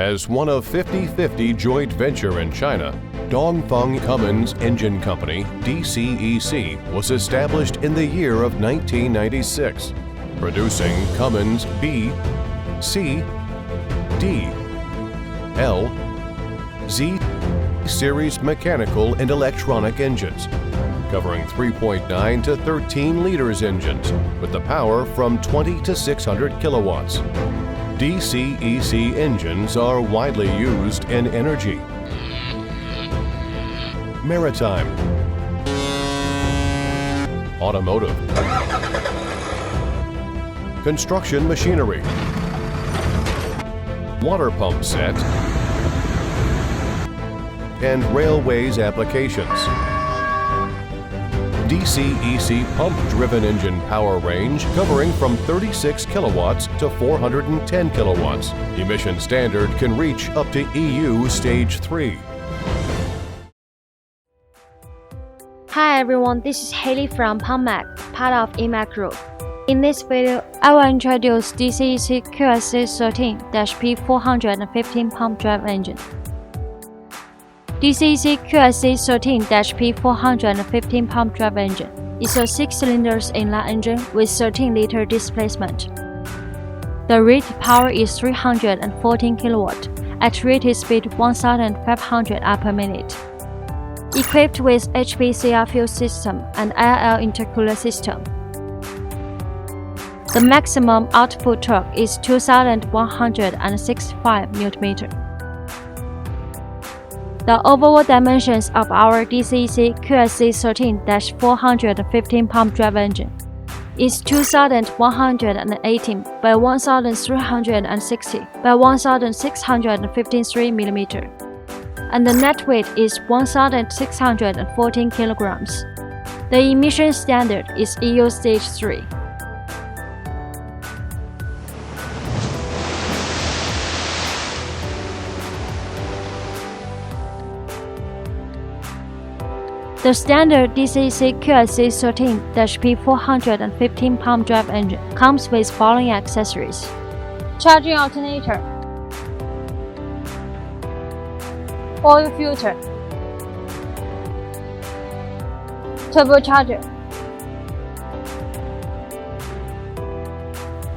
As one of 50/50 joint venture in China, Dongfeng Cummins Engine Company, DCEC, was established in the year of 1996, producing Cummins B, C, D, L, Z series mechanical and electronic engines, covering 3.9 to 13 liters engines with the power from 20 to 600 kilowatts. DCEC engines are widely used in energy, maritime, automotive, construction machinery, water pump set, and railways applications. DCEC pump-driven engine power range covering from 36 kilowatts to 410 kilowatts. Emission standard can reach up to EU Stage 3. Hi everyone, this is Haley from PumpMac, part of EMAC Group. In this video, I will introduce DCEC QSZ13-P450 pump drive engine. DCEC QSZ13-P450 pump drive engine is a 6-cylinder inline engine with 13-liter displacement. The rated power is 314 kW at rated speed 1,500 r/minute. Equipped with HPCR fuel system and IL intercooler system. The maximum output torque is 2,165 Nm. The overall dimensions of our DCEC QSZ13-450 pump drive engine is 2,118 by 1,360 by 1,653 mm, and the net weight is 1,614 kilograms. The emission standard is EU Stage 3. The standard DCEC QSZ13-P450 pump drive engine comes with following accessories: charging alternator, oil filter, turbocharger,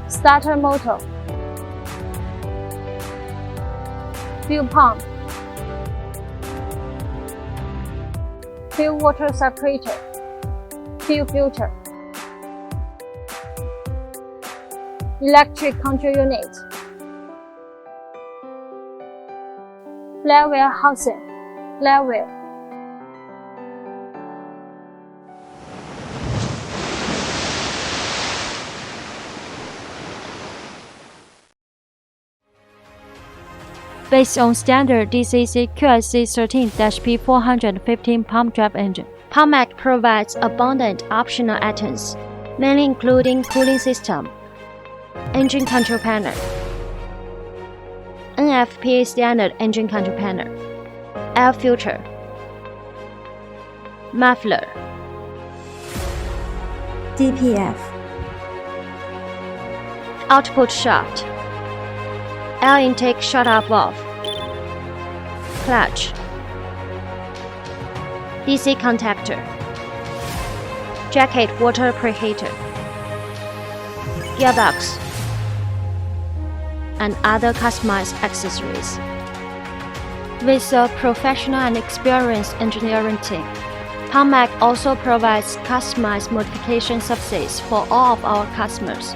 starter motor, fuel pump, fuel water separator, fuel filter, electric control unit, flywheel housing, flywheel, Based on standard DCEC QSZ13-P450 pump drive engine, PumpMac provides abundant optional items, mainly including cooling system, engine control panel, NFPA standard engine control panel, air filter, muffler, DPF, output shaft, air intake shutoff valve, clutch, DC contactor, jacket water preheater, gearbox, and other customized accessories. With a professional and experienced engineering team, PumpMac also provides customized modification services for all of our customers,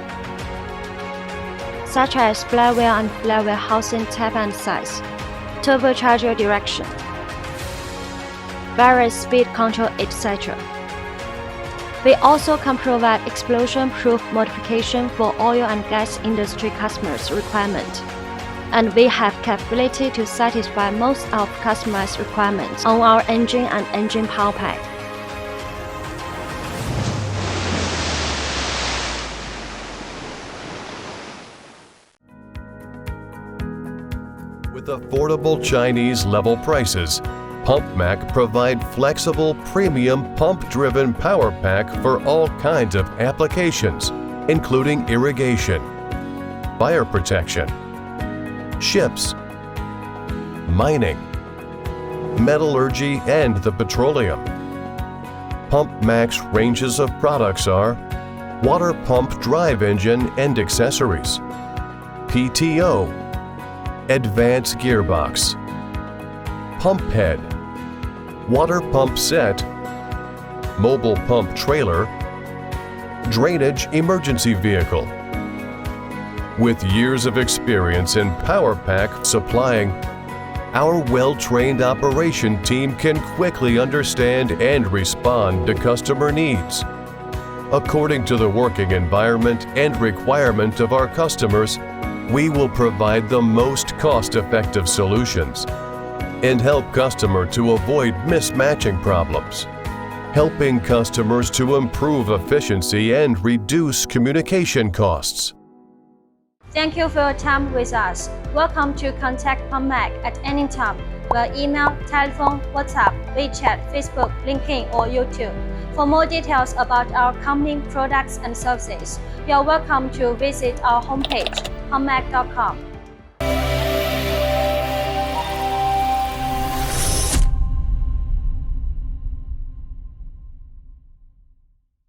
such as flywheel and flywheel housing type and size, turbocharger direction, various speed control, etc. We also can provide explosion-proof modification for oil and gas industry customers' requirement, and we have capability to satisfy most of customized requirements on our engine and engine power pack. With affordable Chinese-level prices, PumpMac provide flexible, premium, pump-driven power pack for all kinds of applications, including irrigation, fire protection, ships, mining, metallurgy, and the petroleum. PumpMac's ranges of products are water pump drive engine and accessories, PTO, advanced gearbox, pump head, water pump set, mobile pump trailer, drainage emergency vehicle. With years of experience in PowerPack supplying, our well-trained operation team can quickly understand and respond to customer needs. According to the working environment and requirement of our customers, we will provide the most cost-effective solutions and help customer to avoid mismatching problems, helping customers to improve efficiency and reduce communication costs. Thank you for your time with us. Welcome to contact PumpMac at any time via email, telephone, WhatsApp, WeChat, Facebook, LinkedIn, or YouTube. For more details about our company products and services, you are welcome to visit our homepage, pumpmac.com.